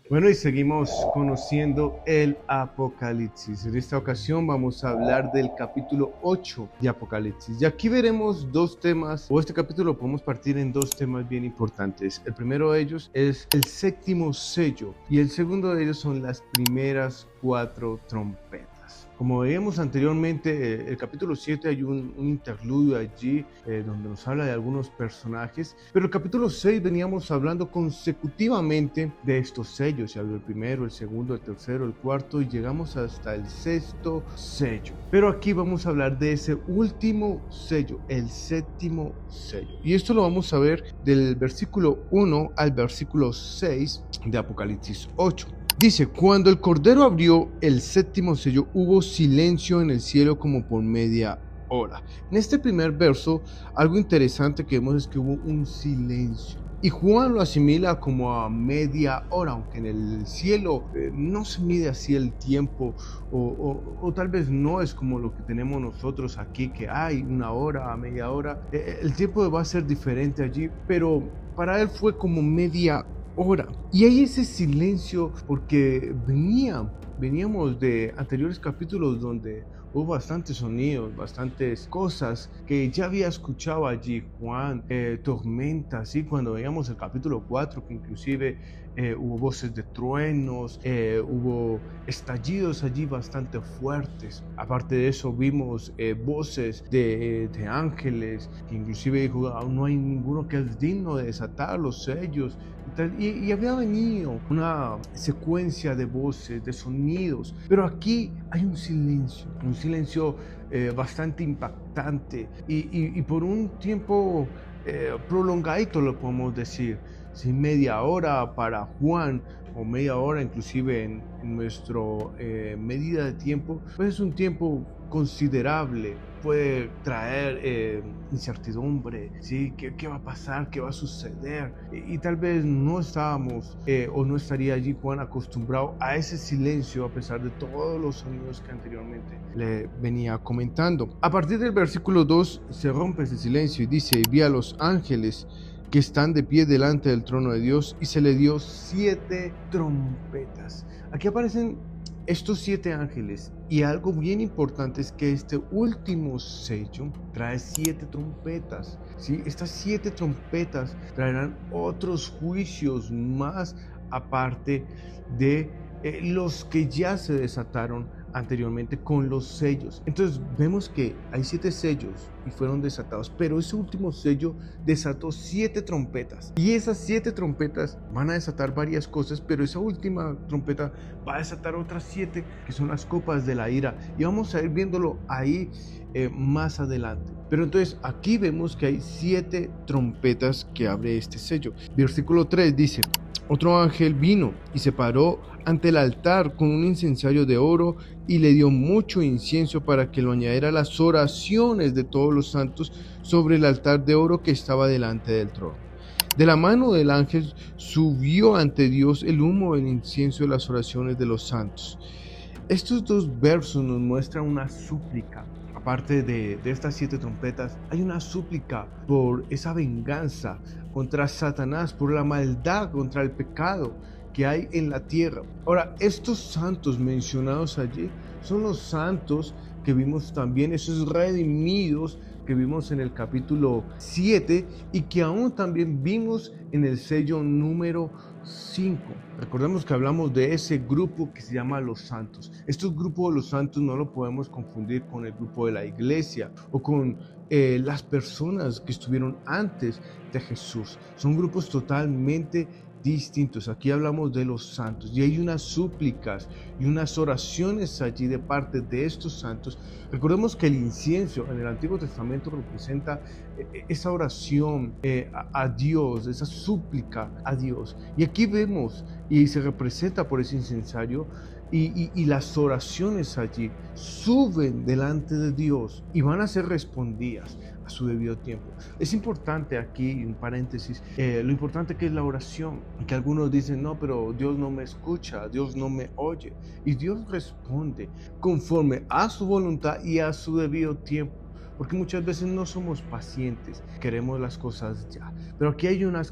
Bueno, y seguimos conociendo el Apocalipsis. En esta ocasión vamos a hablar del capítulo 8 de Apocalipsis. Y aquí veremos dos temas, o este capítulo podemos partir en dos temas bien importantes. El primero de ellos es el séptimo sello y el segundo de ellos son las primeras cuatro trompetas. Como veíamos anteriormente, el capítulo 7 hay un interludio allí donde nos habla de algunos personajes, pero el capítulo 6 veníamos hablando consecutivamente de estos sellos. Se abrió el primero, el segundo, el tercero, el cuarto y llegamos hasta el sexto sello. Pero aquí vamos a hablar de ese último sello, el séptimo sello. Y esto lo vamos a ver del versículo 1 al versículo 6 de Apocalipsis 8. Dice, cuando el Cordero abrió el séptimo sello, hubo silencio en el cielo como por media hora. En este primer verso, algo interesante que vemos es que hubo un silencio. Y Juan lo asimila como a media hora, aunque en el cielo no se mide así el tiempo, o tal vez no es como lo que tenemos nosotros aquí, que hay una hora, media hora. El tiempo va a ser diferente allí, pero para él fue como media hora. Y hay ese silencio porque veníamos de anteriores capítulos donde hubo bastantes sonidos, bastantes cosas que ya había escuchado allí Juan, tormentas, ¿sí? Cuando veíamos el capítulo 4, que inclusive hubo voces de truenos, hubo estallidos allí bastante fuertes. Aparte de eso vimos voces de ángeles, que inclusive dijo, no hay ninguno que es digno de desatar los sellos. Y había venido una secuencia de voces, de sonidos, pero aquí hay un silencio bastante impactante y por un tiempo prolongadito, lo podemos decir. Si media hora para Juan o media hora inclusive en nuestro medida de tiempo, pues es un tiempo considerable, puede traer incertidumbre, ¿sí? ¿Qué va a pasar? ¿Qué va a suceder? Y tal vez no estábamos o no estaría allí Juan acostumbrado a ese silencio a pesar de todos los sonidos que anteriormente le venía comentando. A partir del versículo 2 se rompe ese silencio y dice, vi a los ángeles que están de pie delante del trono de Dios y se le dio 7 trompetas. Aquí aparecen estos 7 ángeles y algo bien importante es que este último sello trae 7 trompetas, ¿sí? Estas 7 trompetas traerán otros juicios más aparte de los que ya se desataron anteriormente con los sellos. Entonces vemos que hay 7 sellos y fueron desatados, pero ese último sello desató 7 trompetas y esas 7 trompetas van a desatar varias cosas, pero esa última trompeta va a desatar otras 7 que son las copas de la ira y vamos a ir viéndolo ahí más adelante. Pero entonces aquí vemos que hay 7 trompetas que abre este sello. Versículo 3 dice, otro ángel vino y se paró ante el altar con un incensario de oro y le dio mucho incienso para que lo añadiera a las oraciones de todos los santos sobre el altar de oro que estaba delante del trono. De la mano del ángel subió ante Dios el humo del incienso de las oraciones de los santos. Estos dos versos nos muestran una súplica. Aparte de estas 7 trompetas, hay una súplica por esa venganza contra Satanás, por la maldad, contra el pecado que hay en la tierra. Ahora, estos santos mencionados allí son los santos que vimos también, esos redimidos que vimos en el capítulo 7 y que aún también vimos en el sello número 5. Recordemos que hablamos de ese grupo que se llama los santos. Estos grupos de los santos no lo podemos confundir con el grupo de la iglesia o con las personas que estuvieron antes de Jesús. Son grupos totalmente distintos. Aquí hablamos de los santos y hay unas súplicas y unas oraciones allí de parte de estos santos. Recordemos que el incienso en el Antiguo Testamento representa esa oración a Dios, esa súplica a Dios. Y aquí vemos y se representa por ese incensario y las oraciones allí suben delante de Dios y van a ser respondidas a su debido tiempo. Es importante aquí, un paréntesis, lo importante que es la oración, que algunos dicen, no, pero Dios no me escucha, Dios no me oye, y Dios responde conforme a su voluntad y a su debido tiempo. Porque muchas veces no somos pacientes, queremos las cosas ya. Pero aquí hay una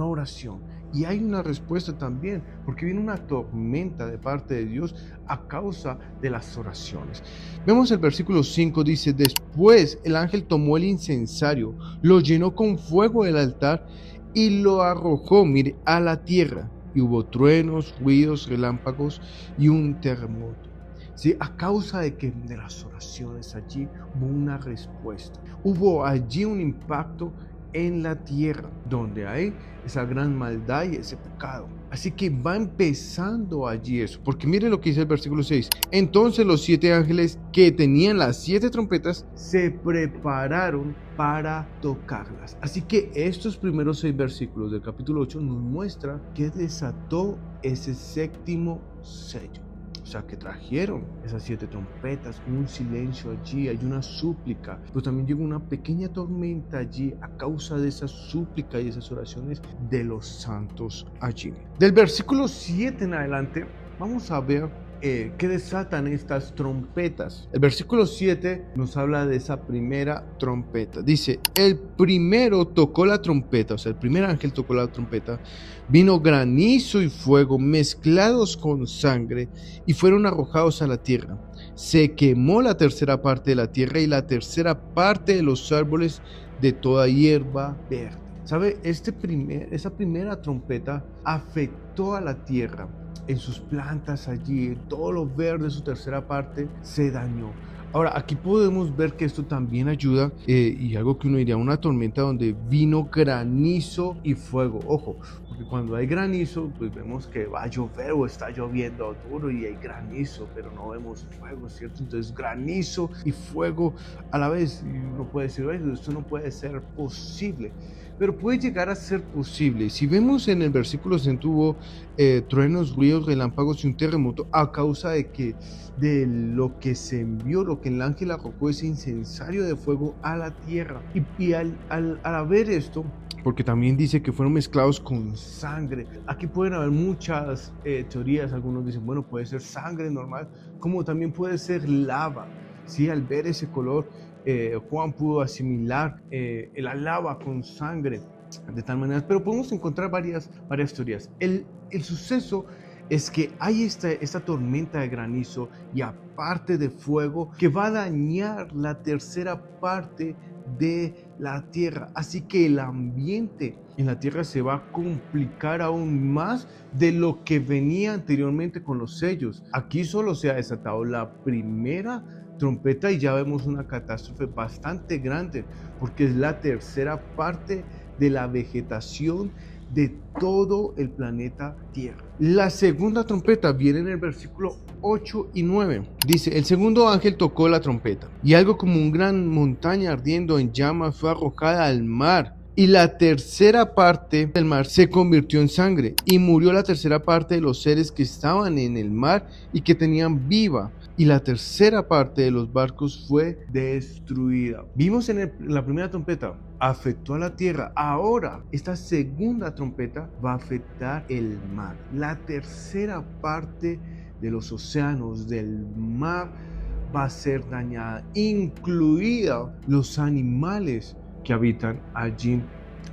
oración Y hay una respuesta también, porque viene una tormenta de parte de Dios a causa de las oraciones. Vemos el versículo 5, dice: después el ángel tomó el incensario, lo llenó con fuego del altar y lo arrojó, mire, a la tierra. Y hubo truenos, ruidos, relámpagos y un terremoto. Sí, a causa de las oraciones allí hubo una respuesta. Hubo allí un impacto en la tierra donde hay esa gran maldad y ese pecado. Así que va empezando allí eso, porque miren lo que dice el versículo 6. Entonces los 7 ángeles que tenían las 7 trompetas se prepararon para tocarlas. Así que estos primeros 6 versículos del capítulo 8 nos muestra que desató ese séptimo sello. O sea, que trajeron esas 7 trompetas, un silencio allí, hay una súplica, pero también llegó una pequeña tormenta allí a causa de esa súplica y esas oraciones de los santos allí. Del versículo 7 en adelante, vamos a ver que desatan estas trompetas. El versículo 7 nos habla de esa primera trompeta. Dice: el primero tocó la trompeta, o sea, el primer ángel tocó la trompeta. Vino granizo y fuego mezclados con sangre y fueron arrojados a la tierra. Se quemó la tercera parte de la tierra y la tercera parte de los árboles de toda hierba verde. ¿Sabe? Esa primera trompeta afectó a la tierra. En sus plantas allí, en todo lo verde, su tercera parte se dañó. Ahora, aquí podemos ver que esto también ayuda, y algo que uno diría, una tormenta donde vino granizo y fuego. Ojo, porque cuando hay granizo, pues vemos que va a llover o está lloviendo duro y hay granizo, pero no vemos fuego, ¿cierto? Entonces, granizo y fuego a la vez. Y uno puede decir: esto no puede ser posible. Pero puede llegar a ser posible. Si vemos en el versículo 100, hubo truenos, ruidos, relámpagos y un terremoto a causa de lo que se envió, lo que el ángel arrojó, ese incensario de fuego a la tierra. Y al ver esto, porque también dice que fueron mezclados con sangre. Aquí pueden haber muchas teorías. Algunos dicen, bueno, puede ser sangre normal, como también puede ser lava. ¿Sí? Al ver ese color, Juan pudo asimilar la lava con sangre de tal manera, pero podemos encontrar varias teorías. El suceso es que hay esta tormenta de granizo y aparte de fuego que va a dañar la tercera parte de la tierra, así que el ambiente en la tierra se va a complicar aún más de lo que venía anteriormente con los sellos. Aquí solo se ha desatado la primera trompeta y ya vemos una catástrofe bastante grande, porque es la tercera parte de la vegetación de todo el planeta Tierra. La segunda trompeta viene en el versículo 8 y 9. Dice: el segundo ángel tocó la trompeta y algo como una gran montaña ardiendo en llamas fue arrojada al mar. Y la tercera parte del mar se convirtió en sangre y murió la tercera parte de los seres que estaban en el mar y que tenían vida. Y la tercera parte de los barcos fue destruida. Vimos en la primera trompeta, afectó a la tierra. Ahora, esta segunda trompeta va a afectar el mar. La tercera parte de los océanos, del mar, va a ser dañada, incluida los animales que habitan allí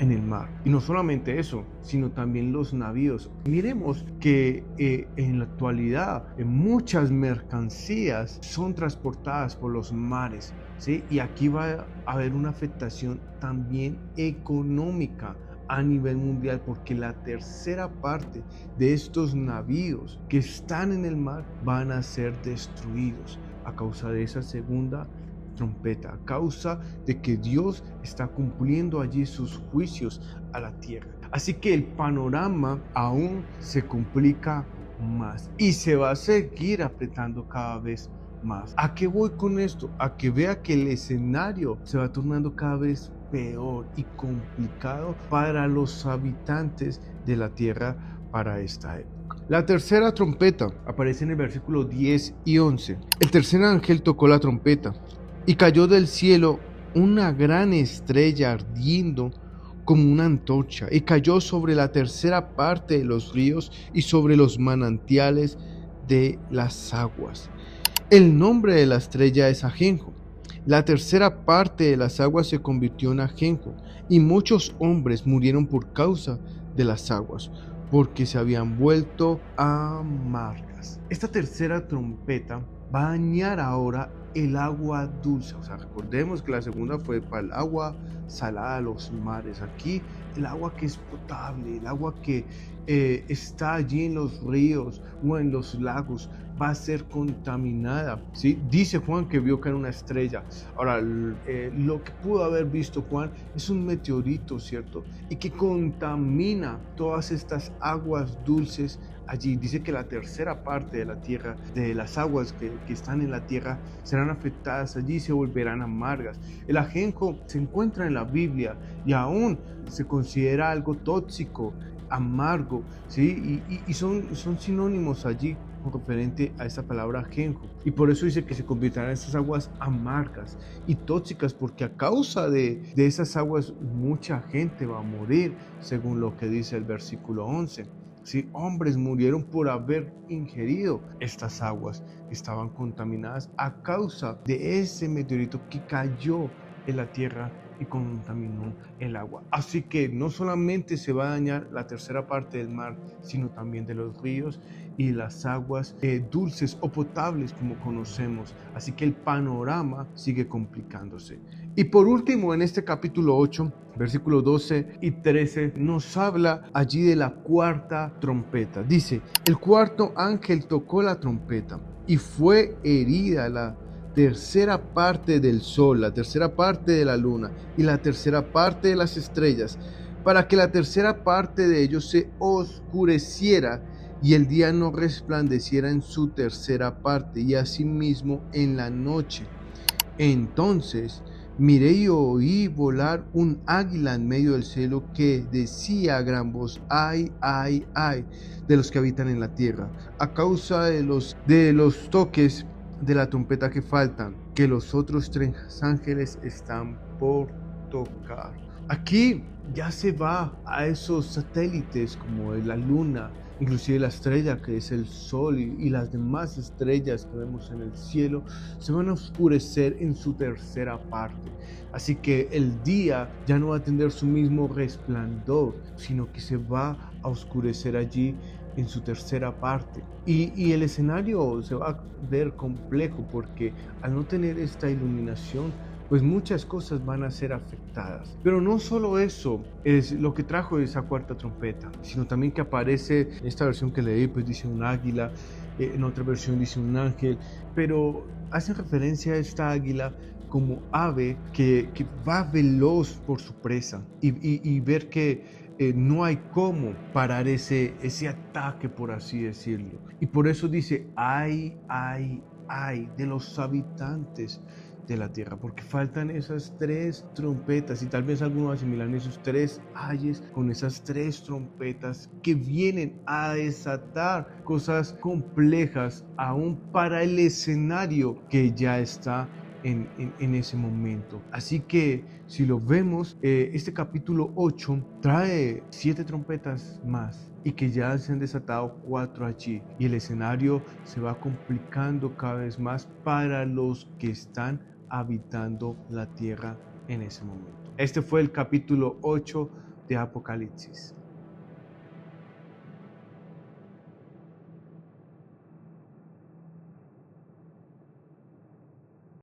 en el mar. Y no solamente eso, sino también los navíos. Miremos que en la actualidad muchas mercancías son transportadas por los mares, ¿sí? Y aquí va a haber una afectación también económica a nivel mundial, porque la tercera parte de estos navíos que están en el mar van a ser destruidos a causa de esa segunda trompeta, a causa de que Dios está cumpliendo allí sus juicios a la tierra. Así que el panorama aún se complica más y se va a seguir apretando cada vez más. ¿A qué voy con esto? A que vea que el escenario se va tornando cada vez peor y complicado para los habitantes de la tierra para esta época. La tercera trompeta aparece en el versículo 10 y 11. El tercer ángel tocó la trompeta y cayó del cielo una gran estrella ardiendo como una antorcha, y cayó sobre la tercera parte de los ríos y sobre los manantiales de las aguas. El nombre de la estrella es Ajenjo. La tercera parte de las aguas se convirtió en ajenjo, y muchos hombres murieron por causa de las aguas, porque se habían vuelto amargas. Esta tercera trompeta va a dañar ahora el agua dulce. O sea, recordemos que la segunda fue para el agua salada, los mares. Aquí el agua que es potable, el agua que está allí en los ríos o en los lagos, va a ser contaminada, ¿sí? Dice Juan que vio caer una estrella. Ahora, lo que pudo haber visto Juan es un meteorito, ¿cierto? Y que contamina todas estas aguas dulces allí. Dice que la tercera parte de la tierra, de las aguas que están en la tierra, serán afectadas allí y se volverán amargas. El ajenjo se encuentra en la Biblia y aún se considera algo tóxico, amargo, ¿sí? Y son sinónimos allí referente a esta palabra ajenjo, y por eso dice que se convertirán en esas aguas amargas y tóxicas, porque a causa de esas aguas mucha gente va a morir, según lo que dice el versículo 11. Sí, hombres murieron por haber ingerido estas aguas que estaban contaminadas a causa de ese meteorito que cayó en la tierra y contaminó el agua. Así que no solamente se va a dañar la tercera parte del mar, sino también de los ríos y las aguas dulces o potables como conocemos. Así que el panorama sigue complicándose. Y por último, en este capítulo 8, versículos 12 y 13, nos habla allí de la cuarta trompeta. Dice, el cuarto ángel tocó la trompeta y fue herida la tercera parte del sol, la tercera parte de la luna y la tercera parte de las estrellas, para que la tercera parte de ellos se oscureciera y el día no resplandeciera en su tercera parte, y asimismo en la noche. Entonces miré y oí volar un águila en medio del cielo que decía a gran voz, ay, ay, ay, de los que habitan en la tierra, a causa de los toques de la trompeta que faltan, que los otros tres ángeles están por tocar. Aquí ya se va a esos satélites como la luna, inclusive la estrella que es el sol y las demás estrellas que vemos en el cielo se van a oscurecer en su tercera parte. Así que el día ya no va a tener su mismo resplandor, sino que se va a oscurecer allí en su tercera parte. Y el escenario se va a ver complejo porque al no tener esta iluminación, pues muchas cosas van a ser afectadas. Pero no solo eso es lo que trajo esa cuarta trompeta, sino también que aparece, en esta versión que leí, pues dice un águila, en otra versión dice un ángel, pero hace referencia a esta águila como ave que va veloz por su presa y ver que no hay cómo parar ese ataque, por así decirlo. Y por eso dice, ay, ay, ay de los habitantes de la tierra, porque faltan esas tres trompetas, y tal vez algunos asimilan esos tres ayes con esas tres trompetas que vienen a desatar cosas complejas aún para el escenario que ya está en ese momento. Así que si lo vemos, este capítulo 8 trae 7 trompetas más y que ya se han desatado 4 allí, y el escenario se va complicando cada vez más para los que están habitando la tierra en ese momento. Este fue el capítulo 8 de Apocalipsis.